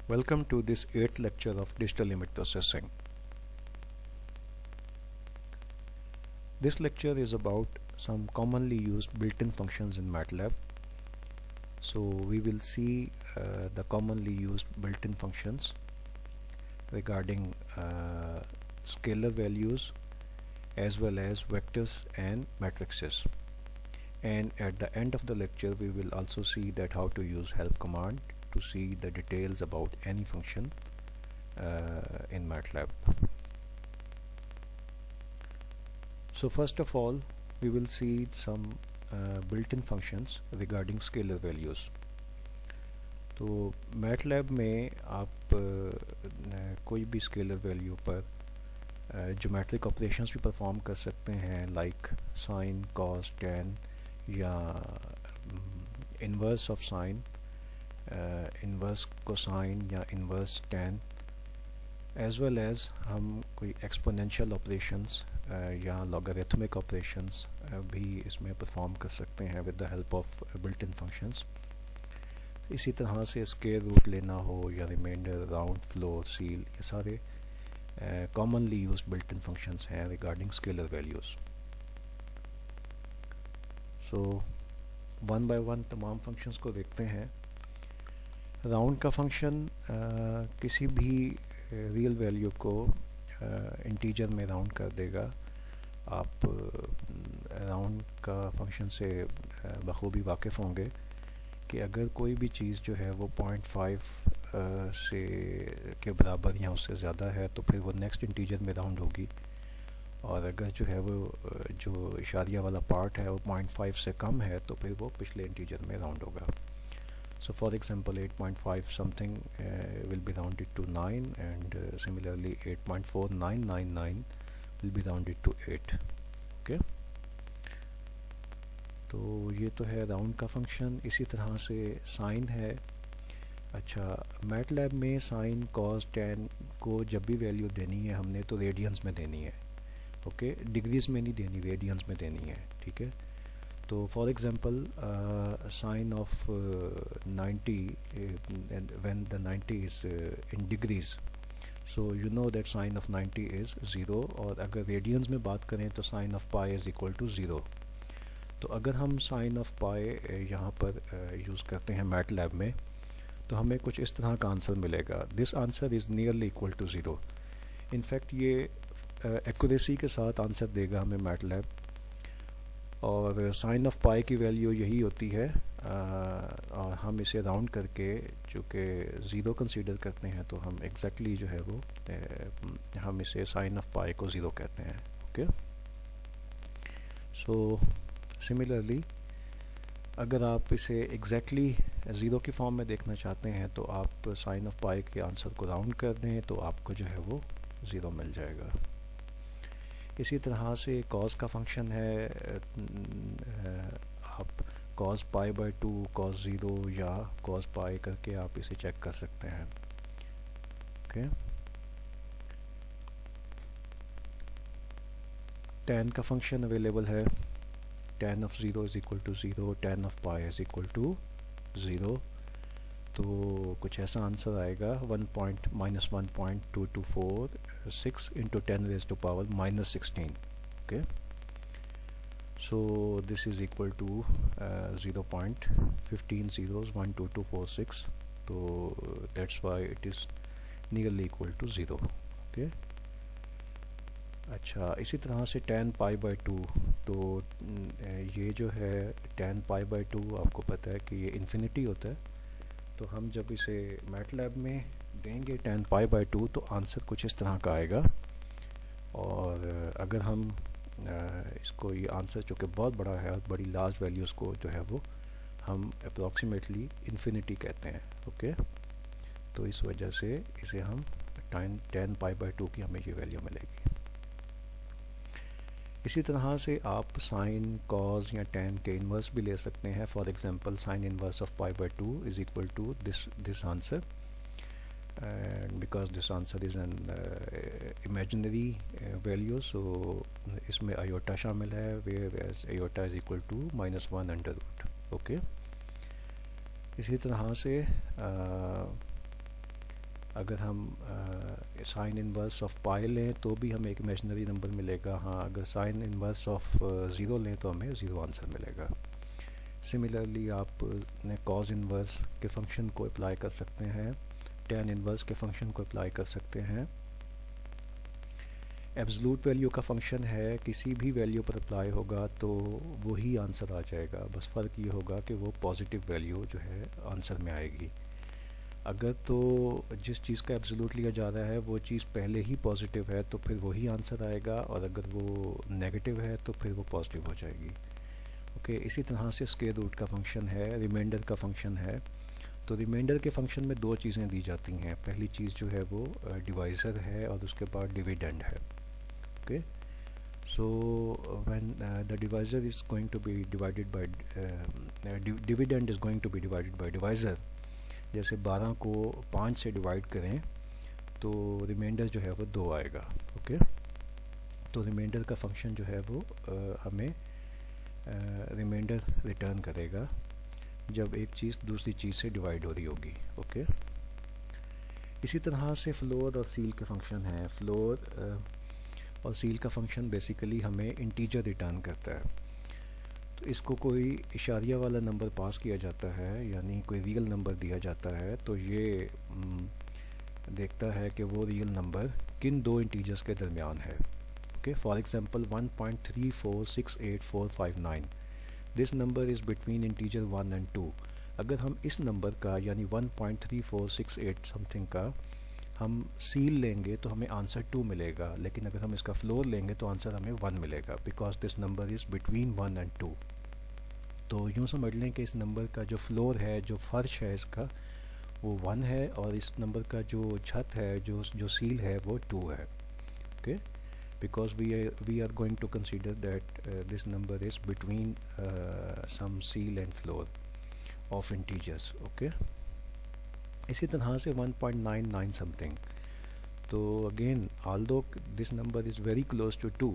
Welcome to this 8th lecture of digital image processing. This lecture is about some commonly used built-in functions in MATLAB. So we will see the commonly used built-in functions regarding scalar values as well as vectors and matrices. And at the end of the lecture we will also see that how to use help command to see the details about any function in MATLAB. So first of all we will see some built-in functions regarding scalar values. तो MATLAB में आप कोई भी scalar value पर geometric operations भी perform कर सकते हैं लाइक साइन कॉस टेन या inverse of sine inverse cosine या inverse tan as well as हम कोई एक्सपोनेंशियल ऑपरेशंस या लॉगरिथमिक ऑपरेशंस भी इसमें परफॉर्म कर सकते हैं with the help of built in functions. इसी तरह से स्क्वायर रूट लेना हो या रिमाइंडर राउंड फ्लोर सील ये सारे commonly used built-in functions हैं regarding scalar values. So one by one तमाम functions को देखते हैं. राउंड का फंक्शन किसी भी रियल वैल्यू को इंटीजर में राउंड कर देगा. आप राउंड का फंक्शन से बखूबी वाकिफ़ होंगे कि अगर कोई भी चीज़ जो है वो 0.5 से के बराबर या उससे ज़्यादा है तो फिर वो नेक्स्ट इंटीजर में राउंड होगी, और अगर जो है वो जो इशारिया वाला पार्ट है वो 0.5 से कम है तो फिर वो पिछले इंटीजर में राउंड होगा. So for example 8.5 something will be rounded to 9 and similarly 8.4999 will be rounded to 8. Okay, तो ये तो है राउंड का फंक्शन. इसी तरह से साइन है. अच्छा, मैटलैब में साइन कॉस टेन को जब भी वैल्यू देनी है हमने तो रेडियंस में देनी है. ओके, डिग्रीज में नहीं देनी, रेडियंस में देनी है. ठीक है, तो for example sine of 90 when the 90 is in degrees, so you know that sine of 90 is 0. और अगर रेडियंस में बात करें तो sine of pi is equal to 0. तो अगर हम साइन ऑफ पाई यहाँ पर यूज़ करते हैं मैटलैब में तो हमें कुछ इस तरह का आंसर मिलेगा. This answer is nearly equal to 0. In fact ये एक्यूरेसी के साथ आंसर देगा हमें मैटलैब. और साइन ऑफ पाई की वैल्यू यही होती है, और हम इसे राउंड करके चूँकि 0 कंसीडर करते हैं तो हम एग्जैक्टली जो है वो हम इसे साइन ऑफ पाई को 0 कहते हैं. ओके, सो सिमिलरली अगर आप इसे एग्जैक्टली 0 की फॉर्म में देखना चाहते हैं तो आप साइन ऑफ पाई के आंसर को राउंड कर दें तो आपको जो है वो 0 मिल जाएगा. इसी तरह से कॉस का फंक्शन है. आप कॉस पाई बाय 2 कॉस 0 या कॉस पाई करके आप इसे चेक कर सकते हैं. ओके, tan का फंक्शन अवेलेबल है. tan of 0 is equal to 0, tan of pi is equal to 0. तो कुछ ऐसा आंसर आएगा 1.-1.2246 into 10 raised to power -16. Okay, so this is equal to 0.15 zeros 12246. तो that's why it is nearly equal to 0. Okay, अच्छा, इसी तरह से tan pi by 2. तो ये जो है tan पाई बाय 2 आपको पता है कि ये इन्फिनिटी होता है. तो हम जब इसे मैटलैब में देंगे tan पाई बाय 2 तो आंसर कुछ इस तरह का आएगा. और अगर हम इसको ये आंसर चूँकि बहुत बड़ा है और बड़ी लार्ज वैल्यूज़ को जो है वो हम अप्रॉक्सीमेटली इन्फिनिटी कहते हैं. ओके, तो इस वजह से इसे हम tan पाई बाय 2 की हमें ये वैल्यू मिलेगी. इसी तरह से आप साइन कॉस या tan के इन्वर्स भी ले सकते हैं. For example sine inverse of pi by 2 is equal to this answer, and because this answer is an imaginary value so इसमें आयोटा शामिल है, whereas iota is equal to -1 under root. Okay, इसी तरह से अगर हम sine inverse of पाई लें तो भी हमें एक इमेजिनरी नंबर मिलेगा। हाँ, अगर साइन इनवर्स ऑफ ज़ीरो लें तो हमें ज़ीरो आंसर मिलेगा। सिमिलरली आप ने कॉज इनवर्स के फंक्शन को अप्लाई कर सकते हैं, टेन इनवर्स के फंक्शन को अप्लाई कर सकते हैं। एब्सोल्यूट वैल्यू का फंक्शन है, किसी भी वैल्यू पर अप्लाई होगा तो वही आंसर आ जाएगा, बस फ़र्क ये होगा कि वो पॉजिटिव वैल्यू जो है आंसर में आएगी। अगर तो जिस चीज़ का एब्सोल्यूट लिया जा रहा है वो चीज़ पहले ही पॉजिटिव है तो फिर वही आंसर आएगा, और अगर वो नेगेटिव है तो फिर वो पॉजिटिव हो जाएगी। ओके, इसी तरह से स्क्वायर रूट का फंक्शन है, रिमाइंडर का फंक्शन है। तो रिमाइंडर के फंक्शन में दो चीज़ें दी जाती हैं। पहली चीज़ जो है वो डिवाइज़र है और उसके बाद डिविडेंड है। Okay, so when the divisor is going to be divided by dividend is going to be divided by divisor, जैसे 12 को 5 से डिवाइड करें तो रिमाइंडर जो है वो 2 आएगा। ओके, तो रिमाइंडर का फंक्शन जो है वो हमें रिमाइंडर रिटर्न करेगा जब एक चीज़ दूसरी चीज़ से डिवाइड हो रही होगी। ओके, इसी तरह से फ्लोर और सील के फंक्शन हैं। फ्लोर और सील का फंक्शन बेसिकली हमें इंटीजर रिटर्न करता है। तो इसको कोई इशारिया वाला नंबर पास किया जाता है, यानी कोई रियल नंबर दिया जाता है, तो ये देखता है कि वो रियल नंबर किन दो इंटीजर्स के दरमियान है। Okay, for example 1.3468459, this number is between integer 1 and 2। अगर हम इस नंबर का यानी 1.3468 समथिंग का हम सील लेंगे तो हमें आंसर 2 मिलेगा, लेकिन अगर हम इसका फ्लोर लेंगे तो आंसर हमें 1 मिलेगा, because this number is between 1 and 2। तो यूँ समझ लें कि इस नंबर का जो फ्लोर है, जो फर्श है इसका, वो 1 है, और इस नंबर का जो छत है, जो सील है, वो 2 है। Okay, because we are going to consider that this number is between some ceil and floor of integers. Okay, इसी तरह से 1.99 समथिंग, तो again although this number is very close to 2,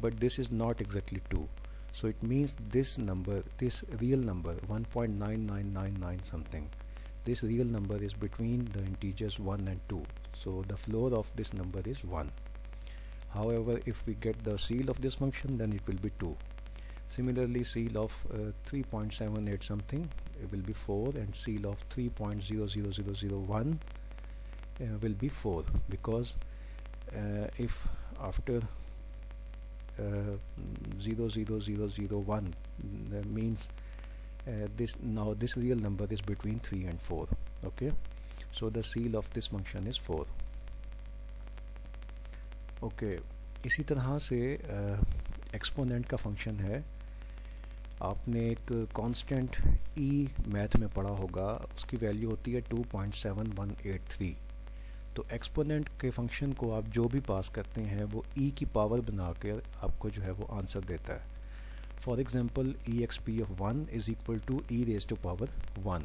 but this is not exactly 2, so it means this number, this real number 1.9999 something, this real number is between the integers 1 and 2, so the floor of this number is 1. However, if we get the seal of this function, then it will be 2. Similarly, seal of 3.78 something, it will be 4, and seal of 3.00001 will be 4, because if after 00001, that means this real number is between 3 and 4. Okay, so the seal of this function is 4. Okay, इसी तरह से exponent का function है। आपने एक constant ई math में पढ़ा होगा, उसकी वैल्यू होती है 2.7183। तो एक्सपोनेंट के फंक्शन को आप जो भी पास करते हैं वो ई की पावर बना कर आपको जो है वो आंसर देता है। For example EXP of 1 is equal to e raise to power 1,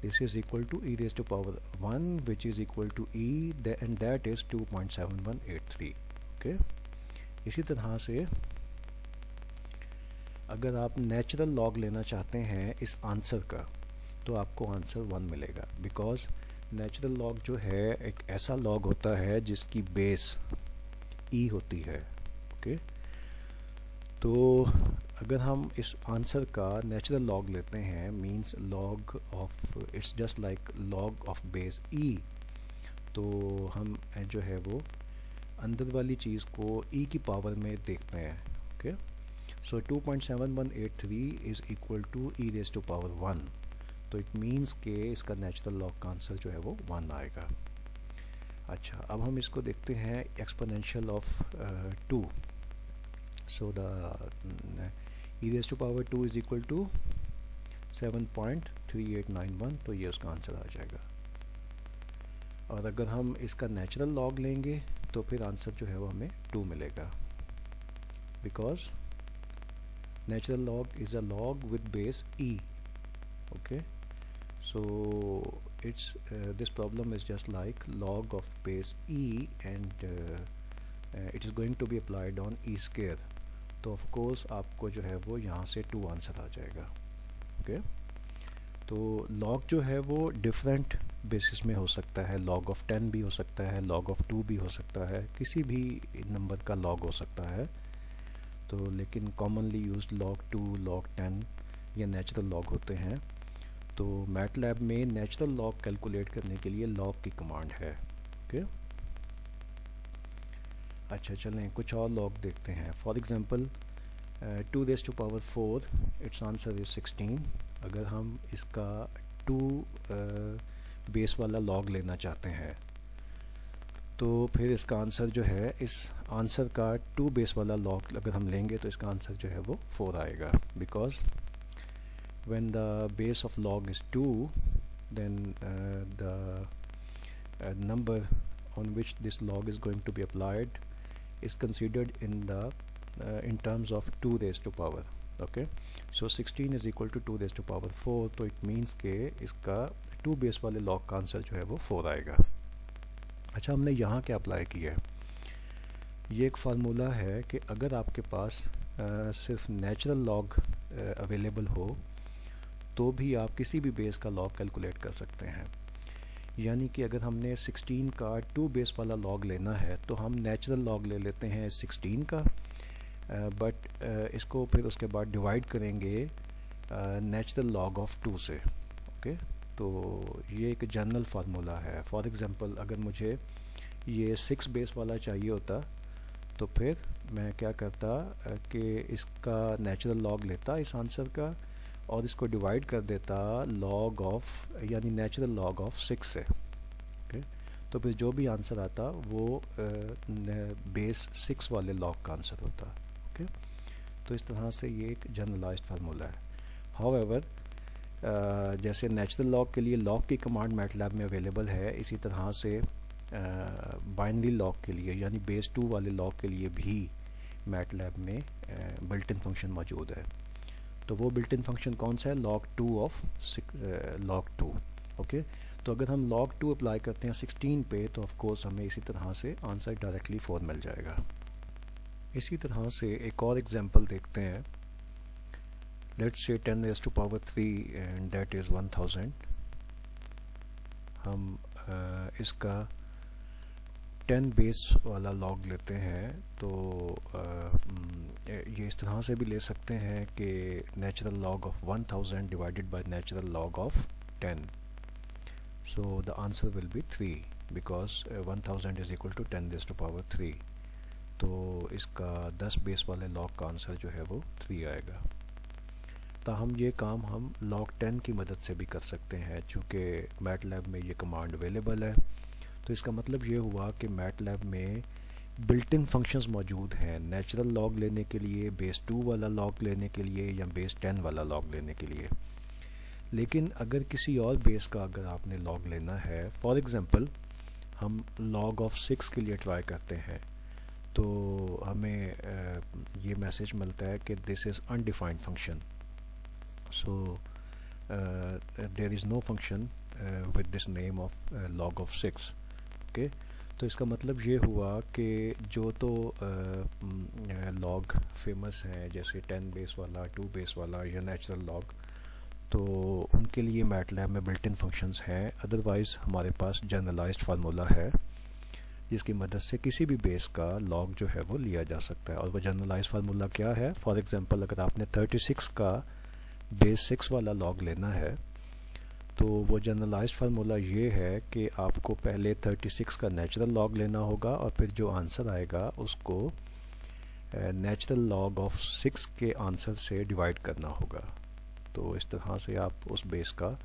this is equal to e raise to power 1 which is equal to e, and that is 2.7183। Okay, इसी तरह से अगर आप नेचुरल लॉग लेना चाहते हैं इस आंसर का तो आपको आंसर 1 मिलेगा, बिकॉज नेचुरल लॉग जो है एक ऐसा लॉग होता है जिसकी बेस ई होती है। ओके, तो अगर हम इस आंसर का नेचुरल लॉग लेते हैं, means log of, it's just like log of base e, तो हम जो है वो अंदर वाली चीज़ को ई की पावर में देखते हैं। Okay, so 2.7183 is equal to e raise to power 1, तो इट मीन्स के इसका नेचुरल लॉग का आंसर जो है वो 1 आएगा। अच्छा, अब हम इसको देखते हैं exponential of 2। So the e raise to power 2 is equal to 7.3891, तो ये उसका आंसर आ जाएगा। और अगर हम इसका नेचुरल लॉग लेंगे तो फिर आंसर जो है वो हमें 2 मिलेगा, because natural log is a log with base e. Okay, so it's this problem is just like log of base e, and it is going to be applied on e square, तो of course आपको जो है वो यहाँ से 2 answer आ जाएगा। okay, तो log जो है वो डिफरेंट बेसिस में हो सकता है, log of 10 भी हो सकता है, log of 2 भी हो सकता है, किसी भी नंबर का log हो सकता है। तो लेकिन कॉमनली यूज log 2, log 10 या नेचुरल log होते हैं। तो मैटलैब में नेचुरल log कैलकुलेट करने के लिए log की कमांड है। ओके, अच्छा चलें कुछ और log देखते हैं। For example 2 raise to power 4 it's answer is 16। अगर हम इसका 2 बेस वाला log लेना चाहते हैं तो फिर इसका आंसर जो है, इस आंसर का 2 बेस वाला log अगर हम लेंगे तो इसका आंसर जो है वो 4 आएगा। Because when the base of log is 2, then the number on which this log is going to be applied is considered in terms of 2 raised to power. Okay, so 16 is equal to 2 raised to power 4, तो it means के इसका 2 base वाले log का answer जो है वो 4 आएगा। अच्छा, हमने यहाँ क्या अप्लाई किया है, ये एक फार्मूला है कि अगर आपके पास सिर्फ नेचुरल log अवेलेबल हो तो भी आप किसी भी बेस का log कैलकुलेट कर सकते हैं। यानी कि अगर हमने 16 का 2 बेस वाला log लेना है तो हम नेचुरल log ले लेते हैं 16 का, बट इसको फिर उसके बाद डिवाइड करेंगे नेचुरल log ऑफ 2 से। ओके, तो ये एक जनरल फार्मूला है। फॉर एग्ज़ाम्पल अगर मुझे ये 6 बेस वाला चाहिए होता तो फिर मैं क्या करता कि इसका नेचुरल log लेता इस आंसर का और इसको डिवाइड कर देता log ऑफ, यानी नेचुरल log ऑफ 6 से। ओके, तो फिर जो भी आंसर आता वो बेस 6 वाले log का आंसर होता। ओके, तो इस तरह से ये एक जनरलाइज्ड फार्मूला है। हाउएवर जैसे नेचुरल log के लिए log की कमांड मैटलैब में अवेलेबल है, इसी तरह से बाइनरी log के लिए यानी बेस 2 वाले log के लिए भी मैटलैब में बिल्ट इन फंक्शन मौजूद है। तो वो बिल्ट इन फंक्शन कौन सा है, log 2 ऑफ log 2। ओके, तो अगर हम log 2 अप्लाई करते हैं 16 पे तो ऑफ कोर्स हमें इसी तरह से आंसर डायरेक्टली 4 मिल जाएगा। इसी तरह से एक और एग्जांपल देखते हैं। Let's say 10 raised to power 3 and that is 1000। हम इसका 10 बेस वाला log लेते हैं तो ये इस तरह से भी ले सकते हैं कि natural log of 1000 divided by natural log of 10, so the answer will be 3 because 1000 is equal to 10 raised to power 3। तो इसका 10 बेस वाले log का आंसर जो है वो 3 आएगा। ताहम ये काम हम log 10 की मदद से भी कर सकते हैं, चूँकि मैटलैब में ये कमांड अवेलेबल है। तो इसका मतलब ये हुआ कि मैटलैब में बिल्ट इन फंक्शंस मौजूद हैं नेचुरल log लेने के लिए, बेस 2 वाला log लेने के लिए या बेस 10 वाला log लेने के लिए। लेकिन अगर किसी और बेस का अगर आपने log लेना है, फॉर एग्ज़ाम्पल हम log ऑफ 6 के लिए ट्राई करते हैं तो हमें ये मैसेज मिलता है कि this is undefined function, so there is no function with this name of log of 6। Okay, तो इसका मतलब ये हुआ कि जो तो log फेमस हैं जैसे 10 बेस वाला, 2 बेस वाला या नेचुरल log, तो उनके लिए मैटलैब में बिल्ट इन फंक्शंस हैं। अदरवाइज़ हमारे पास जनरलाइज्ड फार्मूला है जिसकी मदद से किसी भी बेस का log जो है वो लिया जा सकता है। और वो जनरलाइज्ड फार्मूला क्या है, फॉर एग्ज़ाम्पल अगर आपने 36 का बेस 6 वाला log लेना है तो वो जनरलाइज्ड फार्मूला ये है कि आपको पहले 36 का नेचुरल log लेना होगा और फिर जो आंसर आएगा उसको नेचुरल log ऑफ 6 के आंसर से डिवाइड करना होगा। तो इस तरह से आप उस बेस का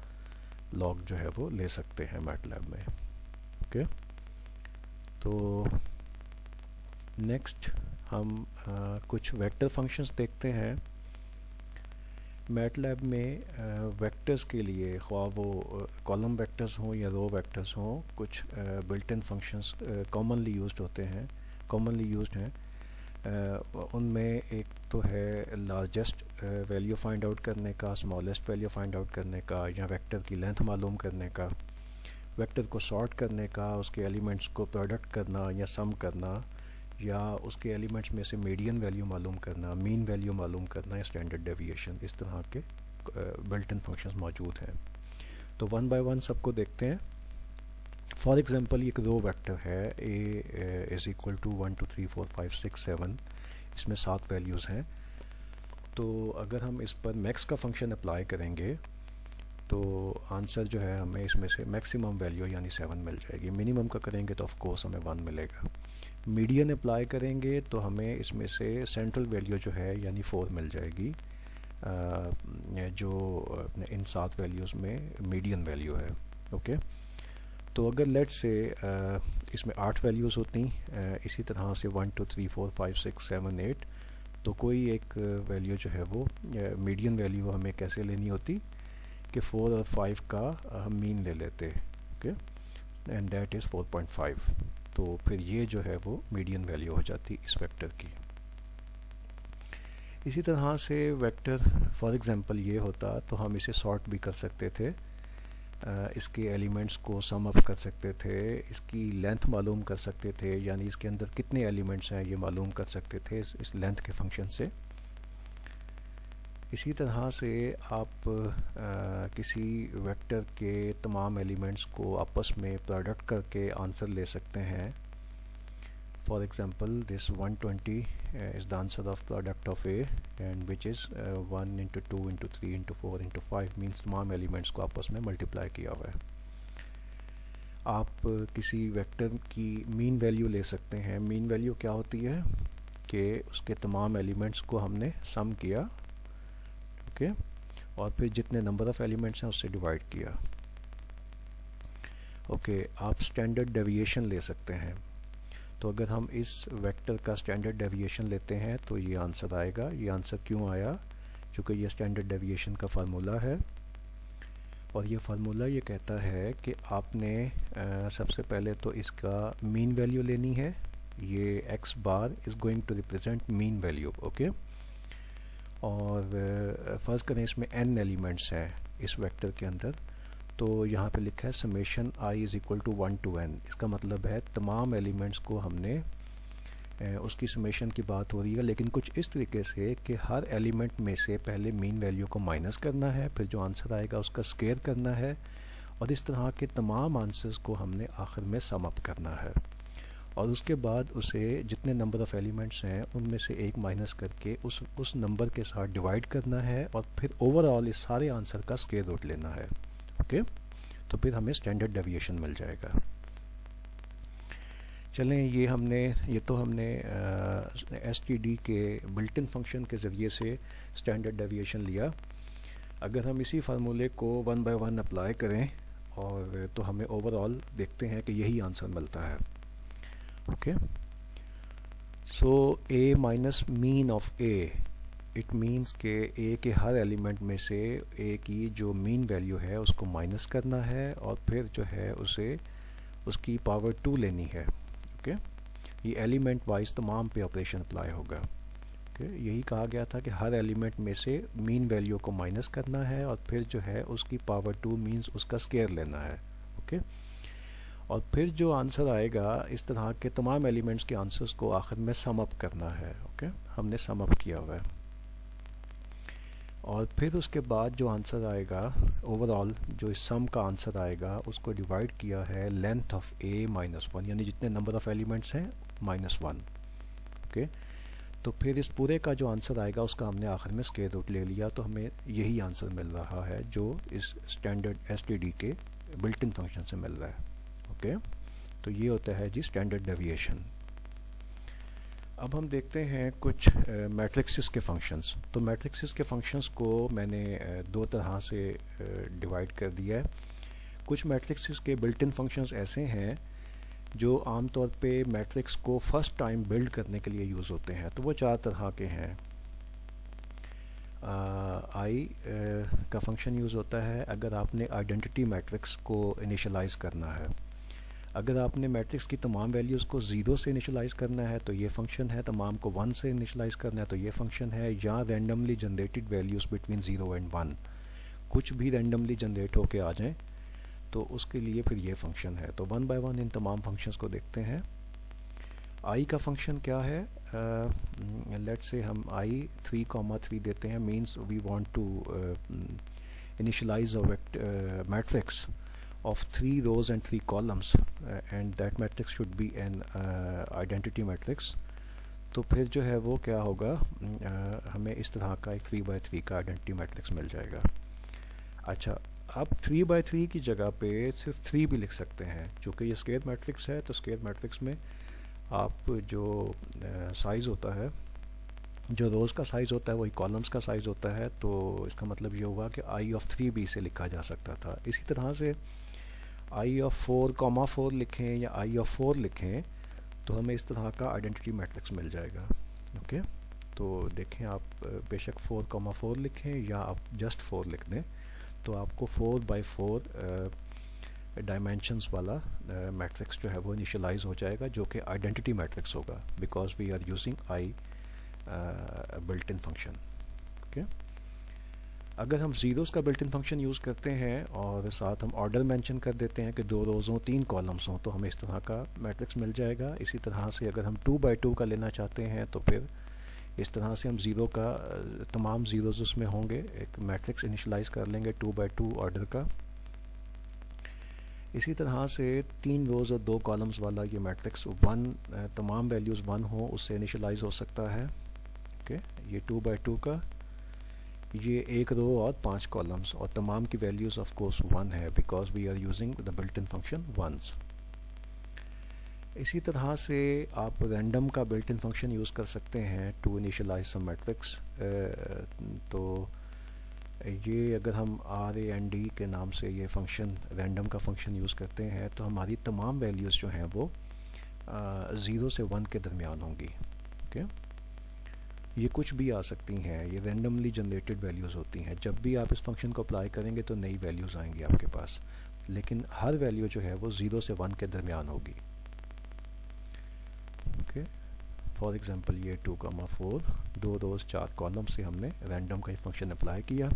log जो है वो ले सकते हैं मैटलैब में। ओके, तो नेक्स्ट हम कुछ वेक्टर फंक्शंस देखते हैं। मैटलैब में वेक्टर्स के लिए, ख्वाह वो कॉलम वेक्टर्स हों या रो वेक्टर्स हों, कुछ built in functions commonly used होते हैं, कॉमनली यूज्ड हैं। उनमें एक तो है लार्जेस्ट वैल्यू फाइंड आउट करने का, स्मॉलेस्ट वैल्यू फाइंड आउट करने का, या वेक्टर की लेंथ मालूम करने का, वेक्टर को सॉर्ट करने का, उसके एलिमेंट्स को प्रोडक्ट करना या सम करना, या उसके एलिमेंट्स में से मीडियन वैल्यू मालूम करना, मीन वैल्यू मालूम करना या स्टैंडर्ड डेविएशन। इस तरह के बिल्ट इन फंक्शंस मौजूद हैं। तो वन बाय वन सबको देखते हैं। फॉर एग्जांपल एक रो वेक्टर है ए इज़ इक्वल टू 1 2 3 4 5 6 7, इसमें 7 वैल्यूज़ हैं। तो अगर हम इस पर मैक्स का फंक्शन अप्लाई करेंगे तो आंसर जो है हमें इसमें से मैक्सिमम वैल्यू यानी 7 मिल जाएगी। मिनिमम का करेंगे तो ऑफ कोर्स हमें 1 मिलेगा। मीडियन अप्लाई करेंगे तो हमें इसमें से सेंट्रल वैल्यू जो है यानी 4 मिल जाएगी, जो इन 7 वैल्यूज़ में मीडियन वैल्यू है। ओके, तो अगर लेट से इसमें 8 वैल्यूज़ होती, इसी तरह से 1 2 3 4 5 6 7 8, तो कोई एक वैल्यू जो है वो मीडियन वैल्यू हमें कैसे लेनी होती कि 4 और 5 का हम मीन ले लेते। Okay, and that is 4.5। तो फिर ये जो है वो मीडियन वैल्यू हो जाती इस वेक्टर की। इसी तरह से वेक्टर फॉर एग्जांपल ये होता तो हम इसे सॉर्ट भी कर सकते थे, इसके एलिमेंट्स को सम अप कर सकते थे, इसकी लेंथ मालूम कर सकते थे, यानी इसके अंदर कितने एलिमेंट्स हैं ये मालूम कर सकते थे इस लेंथ के फंक्शन से। इसी तरह से आप किसी वेक्टर के तमाम एलिमेंट्स को आपस में प्रोडक्ट करके आंसर ले सकते हैं। For example this 120 is the answer of product of A and which is 1 into 2 into 3 into 4 into 5 means तमाम एलिमेंट्स को आपस में मल्टीप्लाई किया हुआ है। आप किसी वेक्टर की मीन वैल्यू ले सकते हैं। मीन वैल्यू क्या होती है कि उसके तमाम एलिमेंट्स को हमने सम किया, ओके, और फिर जितने नंबर ऑफ़ एलिमेंट्स हैं उससे डिवाइड किया। ओके, आप स्टैंडर्ड डेविएशन ले सकते हैं। तो अगर हम इस वेक्टर का स्टैंडर्ड डेविएशन लेते हैं तो ये आंसर आएगा। ये आंसर क्यों आया? क्योंकि ये स्टैंडर्ड डेविएशन का फार्मूला है, और ये फार्मूला ये कहता है कि आपने सबसे पहले तो इसका मीन वैल्यू लेनी है। ये x bar is going to represent mean value, okay. और फ़र्ज़ करें इसमें n एलिमेंट्स हैं इस वेक्टर के अंदर, तो यहाँ पे लिखा है summation i is equal to 1 to n। इसका मतलब है तमाम एलिमेंट्स को हमने उसकी समेशन की बात हो रही है, लेकिन कुछ इस तरीके से कि हर एलिमेंट में से पहले मीन वैल्यू को माइनस करना है, फिर जो आंसर आएगा उसका स्क्वायर करना है, और इस तरह के तमाम आंसर्स को हमने आखिर में सम अप करना है, और उसके बाद उसे जितने नंबर ऑफ़ एलिमेंट्स हैं उनमें से एक माइनस करके उस नंबर के साथ डिवाइड करना है, और फिर ओवरऑल इस सारे आंसर का स्क्वायर रूट लेना है। ओके, तो फिर हमें स्टैंडर्ड डेविएशन मिल जाएगा। चलें, ये तो हमने एसटीडी के बिल्ट इन फंक्शन के ज़रिए से स्टैंडर्ड डेविएशन लिया। अगर हम इसी फार्मूले को 1 by 1 अप्लाई करें और तो हमें ओवरऑल देखते हैं कि यही आंसर मिलता है। Okay, so A minus mean of A, it means के ए के हर एलिमेंट में से ए की जो मीन वैल्यू है उसको माइनस करना है, और फिर जो है उसे उसकी पावर 2 लेनी है। ओके, ये एलिमेंट वाइज तमाम पे ऑपरेशन अप्लाई होगा। ओके, यही कहा गया था कि हर एलिमेंट में से मीन वैल्यू को माइनस करना है, और फिर जो है उसकी पावर 2 मीन्स उसका स्क्वायर लेना है। ओके, और फिर जो आंसर आएगा इस तरह के तमाम एलिमेंट्स के आंसर्स को आखिर में सम अप करना है। ओके, हमने सम अप किया हुआ है, और फिर उसके बाद जो आंसर आएगा ओवरऑल जो इस सम का आंसर आएगा उसको डिवाइड किया है लेंथ ऑफ ए माइनस 1, यानी जितने नंबर ऑफ़ एलिमेंट्स हैं -1। ओके, तो फिर इस पूरे का जो आंसर आएगा उसका हमने आखिर में स्क्वायर रूट ले लिया, तो हमें यही आंसर मिल रहा है जो इस स्टैंडर्ड एसटीडी के बिल्ट इन फंक्शन से मिल रहा है। ओके, तो ये होता है जी स्टैंडर्ड डेविएशन। अब हम देखते हैं कुछ मैट्रिक्सिस के फंक्शंस। तो मैट्रिक्सिस के फंक्शंस को मैंने दो तरह से डिवाइड कर दिया है। कुछ मैट्रिक्सिस के बिल्ट इन फंक्शंस ऐसे हैं जो आमतौर पे मैट्रिक्स को फर्स्ट टाइम बिल्ड करने के लिए यूज़ होते हैं। तो वो 4 तरह के हैं। आई का फंक्शन यूज़ होता है अगर आपने आइडेंटिटी मैट्रिक्स को इनिशलाइज़ करना है। अगर आपने मैट्रिक्स की तमाम वैल्यूज़ को 0 से इनिशलाइज़ करना है तो ये फंक्शन है, तमाम को 1 से इनिशलाइज़ करना है तो ये फंक्शन है, या randomly generated values between 0 and 1 कुछ भी रैंडमली जनरेट होके आ जाएं तो उसके लिए फिर ये फंक्शन है। तो 1 by 1 इन तमाम फंक्शंस को देखते हैं। आई का फंक्शन क्या है? लेट्स से हम आई 3,3 देते हैं, means we want to initialise a matrix, of 3 rows and 3 columns and that matrix should be an identity matrix, तो फिर जो है वो क्या होगा, हमें इस तरह का एक 3x3 का आइडेंटिटी मैट्रिक्स मिल जाएगा। अच्छा, अब 3x3 की जगह पे सिर्फ 3 भी लिख सकते हैं, चूँकि ये स्क्वायर मैट्रिक्स है तो स्क्वायर मैट्रिक्स में आप जो साइज़ होता है, जो रोज़ का साइज़ होता है वही कॉलम्स का साइज़ होता है, तो इसका मतलब ये हुआ कि i(3) भी इसे लिखा जा सकता था। इसी तरह से i(4,4) लिखें या i(4) लिखें तो हमें इस तरह का आइडेंटिटी मैट्रिक्स मिल जाएगा। ओके, तो देखें आप बेशक 4,4 लिखें या आप जस्ट 4 लिख दें तो आपको 4x4 डायमेंशंस वाला मैट्रिक्स जो है वो इनिशियलाइज हो जाएगा, जो कि आइडेंटिटी मैट्रिक्स होगा, because we are using eye built in function. Okay, अगर हम ज़ीरोज़ का बिल्ट इन फंक्शन यूज़ करते हैं और साथ हम ऑर्डर मेंशन कर देते हैं कि 2 रोज़ हों 3 कॉलम्स हों तो हमें इस तरह का मैट्रिक्स मिल जाएगा। इसी तरह से अगर हम 2x2 का लेना चाहते हैं तो फिर इस तरह से हम ज़ीरो का तमाम ज़ीरोज़ उसमें होंगे, एक मैट्रिक्स इनिशलाइज कर लेंगे 2x2 ऑर्डर का। इसी तरह से 3 रोज़ और 2 कॉलम्स वाला ये मैट्रिक्स 1 तमाम वैल्यूज़ 1 हो उससे इनिशलाइज हो सकता है। ओके, ये 2x2 का ये 1 रो और 5 कॉलम्स और तमाम की वैल्यूज़ ऑफ कोर्स 1 है, because we are using the built in function ones. इसी तरह से आप रैंडम का बिल्ट इन फंक्शन यूज़ कर सकते हैं टू इनिशियलाइज सम मैट्रिक्स। तो ये अगर हम RAND के नाम से ये फंक्शन रैंडम का फंक्शन यूज़ करते हैं तो हमारी तमाम वैल्यूज़ जो हैं वो 0 से 1 के दरमियान होंगी। ओके, ये कुछ भी आ सकती हैं, ये रैंडमली जनरेटेड वैल्यूज़ होती हैं। जब भी आप इस फंक्शन को अप्लाई करेंगे तो नई वैल्यूज़ आएंगी आपके पास, लेकिन हर वैल्यू जो है वो 0 से 1 के दरमियान होगी। ओके, फॉर एग्जांपल ये 2,4 2 रोज़ 4 कॉलम से हमने रैंडम का ये फंक्शन अप्लाई किया,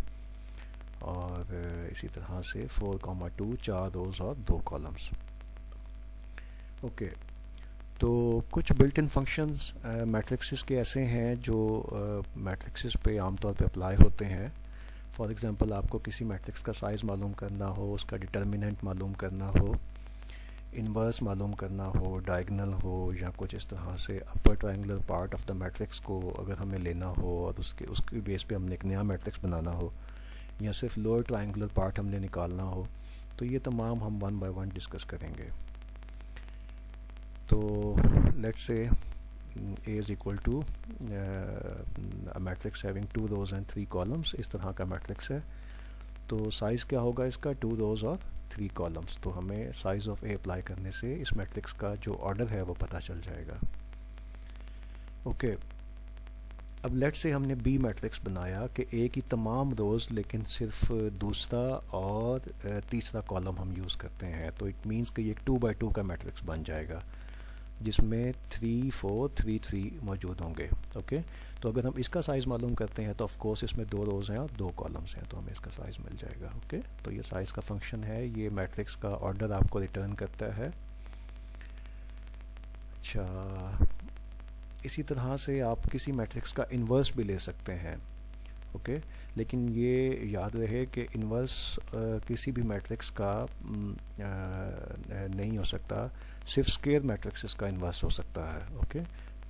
और इसी तरह से 4,2 4 रोज़ और 2 कॉलम्स। ओके, तो कुछ बिल्ट इन फंक्शंस मैट्रिक्सेस के ऐसे हैं जो मैट्रिक्सेस पे आमतौर पे अप्लाई होते हैं। फॉर एग्जांपल आपको किसी मैट्रिक्स का साइज़ मालूम करना हो, उसका डिटर्मिनेंट मालूम करना हो, इन्वर्स मालूम करना हो, डायगोनल हो, या कुछ इस तरह से upper triangular part of the matrix को अगर हमें लेना हो और उसके बेस पे हमने एक नया मैट्रिक्स बनाना हो, या सिर्फ लोअर ट्रायंगुलर पार्ट हमने निकालना हो, तो ये तमाम हम 1 बाय 1 डिस्कस करेंगे। तो let's say A is equal to a matrix having 2 rows and 3 columns, इस तरह का मैट्रिक्स है। तो साइज़ क्या होगा इसका, 2 रोज़ और 3 कॉलम्स। तो हमें साइज़ ऑफ A अप्लाई करने से इस मैट्रिक्स का जो ऑर्डर है वो पता चल जाएगा। ओके, अब लेट्स से हमने B मैट्रिक्स बनाया कि A की तमाम रोज़ लेकिन सिर्फ दूसरा और तीसरा कॉलम हम यूज़ करते हैं, तो इट मीन्स कि ये 2x2 का मैट्रिक्स बन जाएगा जिसमें 3 4 3 3 मौजूद होंगे। ओके, तो अगर हम इसका साइज़ मालूम करते हैं तो ऑफ कोर्स इसमें 2 रोज़ हैं और 2 कॉलम्स हैं, तो हमें इसका साइज़ मिल जाएगा। ओके, तो ये साइज़ का फंक्शन है, ये मैट्रिक्स का ऑर्डर आपको रिटर्न करता है। अच्छा, इसी तरह से आप किसी मैट्रिक्स का इन्वर्स भी ले सकते हैं। ओके, लेकिन ये याद रहे कि इन्वर्स किसी भी मैट्रिक्स का नहीं हो सकता, सिर्फ स्क्वायर मैट्रिक्स का इन्वर्स हो सकता है। ओके,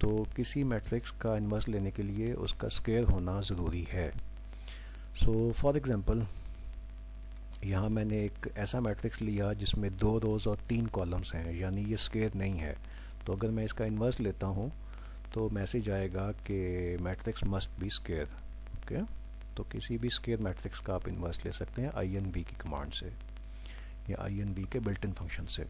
तो किसी मैट्रिक्स का इन्वर्स लेने के लिए उसका स्क्वायर होना ज़रूरी है। सो फॉर एग्जांपल यहाँ मैंने एक ऐसा मैट्रिक्स लिया जिसमें 2 रोज़ और 3 कॉलम्स हैं, यानी ये स्क्वायर नहीं है। तो अगर मैं इसका इन्वर्स लेता हूँ तो मैसेज आएगा कि matrix must be square. Okay, तो किसी भी स्क्वायर मैट्रिक्स का आप इन्वर्स ले सकते हैं INV की कमांड से या INV के बिल्ट इन फंक्शन से।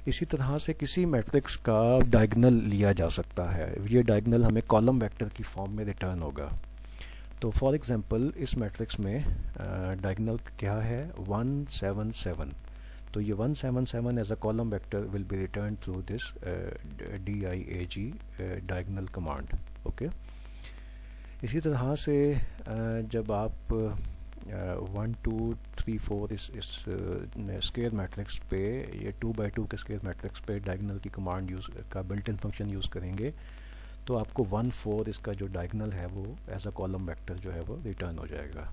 इसी तरह से किसी मैट्रिक्स का डायगोनल लिया जा सकता है, ये डायगोनल हमें कॉलम वेक्टर की फॉर्म में रिटर्न होगा। तो फॉर एग्जांपल इस मैट्रिक्स में डायगोनल क्या है, 1 7 7। तो ये 177 as a column vector will be return through this DIAG diagonal command. Okay, इसी तरह से जब आप 1 2 3 4 इस स्क्वायर मैट्रिक्स पे, ये 2x2 के स्क्वायर मैट्रिक्स पे डायगोनल की कमांड यूज़ का बिल्ट इन फंक्शन यूज़ करेंगे तो आपको 1 4 इसका जो डायगोनल है वो एज अ कॉलम वेक्टर जो है वो रिटर्न हो जाएगा।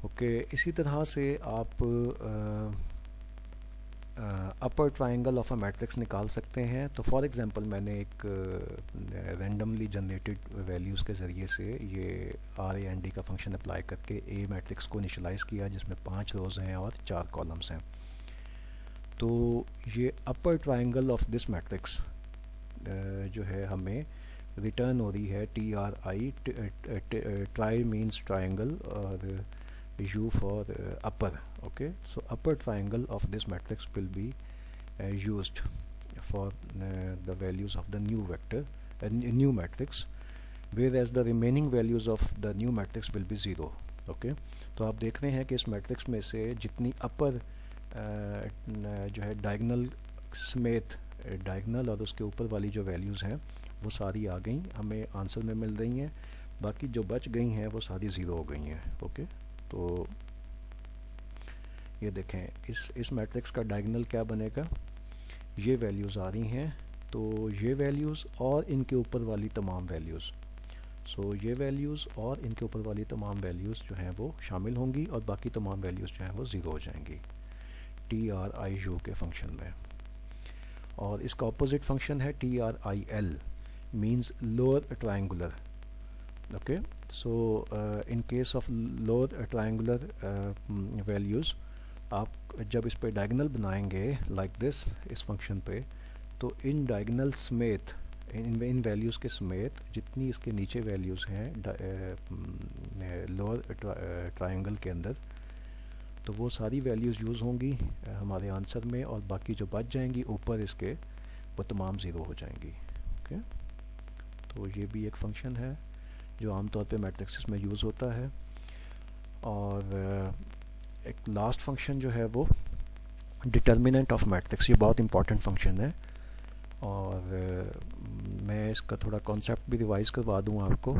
ओके, इसी तरह से आप अपर ट्रायंगल ऑफ अ मैट्रिक्स निकाल सकते हैं। तो फॉर एग्जांपल मैंने एक रैंडमली जनरेटेड वैल्यूज़ के ज़रिए से ये आर ए एन डी का फंक्शन अप्लाई करके ए मैट्रिक्स को इनिशलाइज़ किया जिसमें 5 रोज़ हैं और 4 कॉलम्स हैं। तो ये अपर ट्रायंगल ऑफ दिस मैट्रिक्स जो है हमें रिटर्न हो रही है टी आर आई, ट्राई मीन्स ट्रायंगल और U for upper. Okay, so upper triangle of this matrix will be used for the values of the new vector new matrix, whereas the remaining values of the new matrix will be 0. Okay, तो आप देख रहे हैं कि इस matrix में से जितनी अपर जो है डायगनल समेत डायगनल और उसके ऊपर वाली जो वैल्यूज़ हैं वो सारी आ गई हमें आंसर में मिल रही हैं, बाकी जो बच गई हैं वो सारी ज़ीरो हो गई हैं। ओके, तो ये देखें इस मैट्रिक्स का डायगोनल क्या बनेगा, ये वैल्यूज़ आ रही हैं, तो ये वैल्यूज़ और इनके ऊपर वाली तमाम वैल्यूज़, सो ये वैल्यूज़ और इनके ऊपर वाली तमाम वैल्यूज़ जो हैं वो शामिल होंगी और बाकी तमाम वैल्यूज़ जो हैं वो ज़ीरो हो जाएंगी टी आर आई यू के फंक्शन में। और इसका ऑपोजिट फंक्शन है T R I L, means lower triangular. okay, so in case of lower triangular values, आप जब इस पे डायगोनल बनाएंगे लाइक दिस इस फंक्शन पे, तो इन डायगोनल समेत इन वैल्यूज़ के समेत जितनी इसके नीचे वैल्यूज़ हैं लोअर ट्रायंगल के अंदर, तो वो सारी वैल्यूज़ यूज़ होंगी हमारे आंसर में, और बाकी जो बच जाएंगी ऊपर इसके वो तमाम ज़ीरो हो जाएंगी। ओके, तो ये भी एक फंक्शन है जो आमतौर पे मैट्रिक्स में यूज़ होता है। और एक लास्ट फंक्शन जो है वो डिटर्मिनेंट ऑफ मैट्रिक्स, ये बहुत इंपॉर्टेंट फंक्शन है, और मैं इसका थोड़ा कॉन्सेप्ट भी रिवाइज करवा दूँ आपको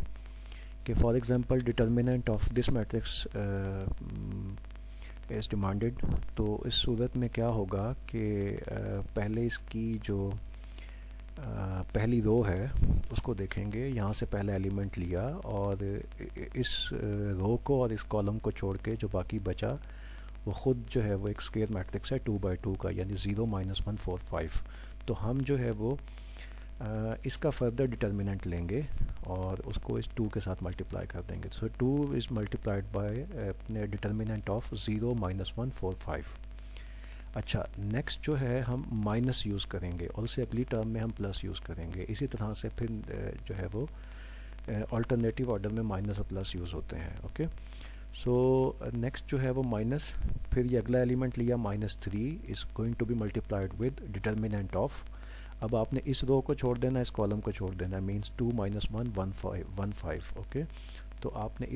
कि for example determinant of this matrix is demanded. तो इस सूरत में क्या होगा कि पहले इसकी जो पहली रो है उसको देखेंगे, यहाँ से पहला एलिमेंट लिया और इस रो को और इस कॉलम को छोड़ के जो बाकी बचा वो ख़ुद जो है वो एक स्क्वायर मैट्रिक्स है 2×2 का, यानी 0 -1 4 5। तो हम जो है वो इसका फर्दर डिटर्मिनेंट लेंगे और उसको इस 2 के साथ मल्टीप्लाई कर देंगे। सो 2 इज़ मल्टीप्लाइड बाय अपने डिटर्मिनेंट ऑफ 0 -1 4 5। अच्छा, नेक्स्ट जो है हम माइनस यूज़ करेंगे और उससे अगली टर्म में हम प्लस यूज़ करेंगे। इसी तरह से फिर जो है वो अल्टरनेटिव ऑर्डर में माइनस और प्लस यूज़ होते हैं। ओके, सो नेक्स्ट जो है वो माइनस, फिर ये अगला एलिमेंट लिया -3 is going to be multiplied with determinant of, अब आपने इस रो को छोड़ देना, इस कॉलम को छोड़ देना, मीन्स 2 -1 1 5। ओके, तो आपने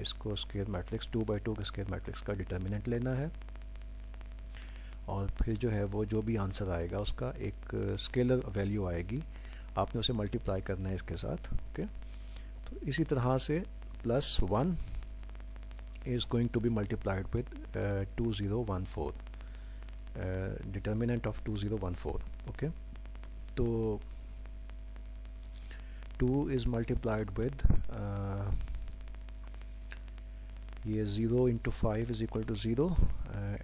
इसको स्क्वायर मैट्रिक्स 2×2 के स्क्वायर मैट्रिक्स का डिटर्मिनेंट लेना है, और फिर जो है वो जो भी आंसर आएगा उसका एक स्केलर वैल्यू आएगी, आपने उसे मल्टीप्लाई करना है इसके साथ। ओके, तो इसी तरह से +1 is going to be multiplied with 2014, determinant of 2014। Okay, तो 2 इज़ मल्टीप्लाइड विद ये 0 × 5 is equal to 0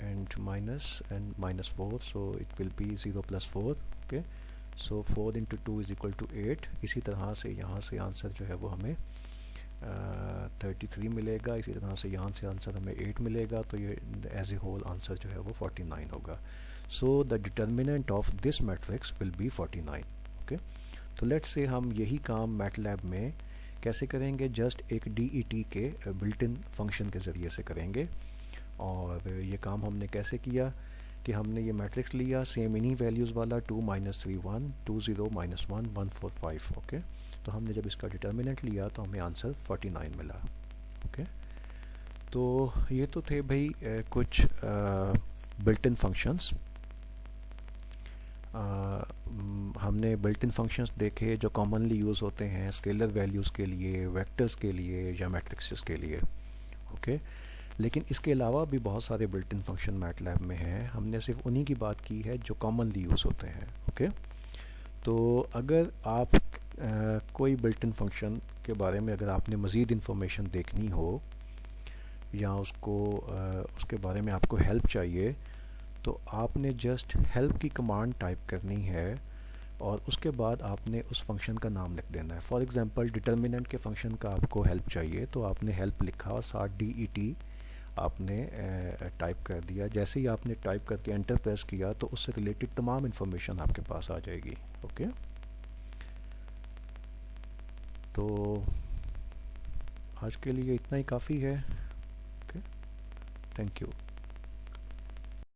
and -4, so it will be 0 + 4. okay, so 4 × 2 is equal to 8। इसी तरह से यहाँ से आंसर जो है वो हमें 33 मिलेगा, इसी तरह से यहाँ से आंसर हमें 8 मिलेगा, तो ये एज ए होल आंसर जो है वो 49 होगा। So the determinant of this matrix will be 49। Okay, तो लेट्स से हम यही काम मैटलैब में कैसे करेंगे, जस्ट एक DET के बिल्ट इन फंक्शन के ज़रिए से करेंगे। और ये काम हमने कैसे किया कि हमने ये मैट्रिक्स लिया सेम इन्हीं वैल्यूज़ वाला 2 -3 1 2 0 -1 1 4 5। ओके, तो हमने जब इसका डिटर्मिनेंट लिया तो हमें आंसर 49 मिला। ओके, तो ये तो थे भाई कुछ बिल्ट इन फंक्शंस। हमने बिल्ट इन फंक्शंस देखे जो कॉमनली यूज़ होते हैं स्केलर वैल्यूज़ के लिए, वेक्टर्स के लिए या मैट्रिक्सेस के लिए। ओके, लेकिन इसके अलावा भी बहुत सारे बिल्ट इन फंक्शन मैटलैब में हैं, हमने सिर्फ उन्हीं की बात की है जो कॉमनली यूज़ होते हैं। ओके, तो अगर आप कोई बिल्ट इन फंक्शन के बारे में अगर आपने मज़ीद इन्फॉर्मेशन देखनी हो या उसके बारे में आपको हेल्प चाहिए, तो आपने जस्ट हेल्प की कमांड टाइप करनी है और उसके बाद आपने उस फंक्शन का नाम लिख देना है। फॉर एग्जांपल डिटर्मिनेंट के फंक्शन का आपको हेल्प चाहिए, तो आपने हेल्प लिखा और साथ DET आपने टाइप कर दिया। जैसे ही आपने टाइप करके एंटर प्रेस किया तो उससे रिलेटेड तमाम इन्फॉर्मेशन आपके पास आ जाएगी। ओके, तो आज के लिए इतना ही काफ़ी है। Okay, thank you.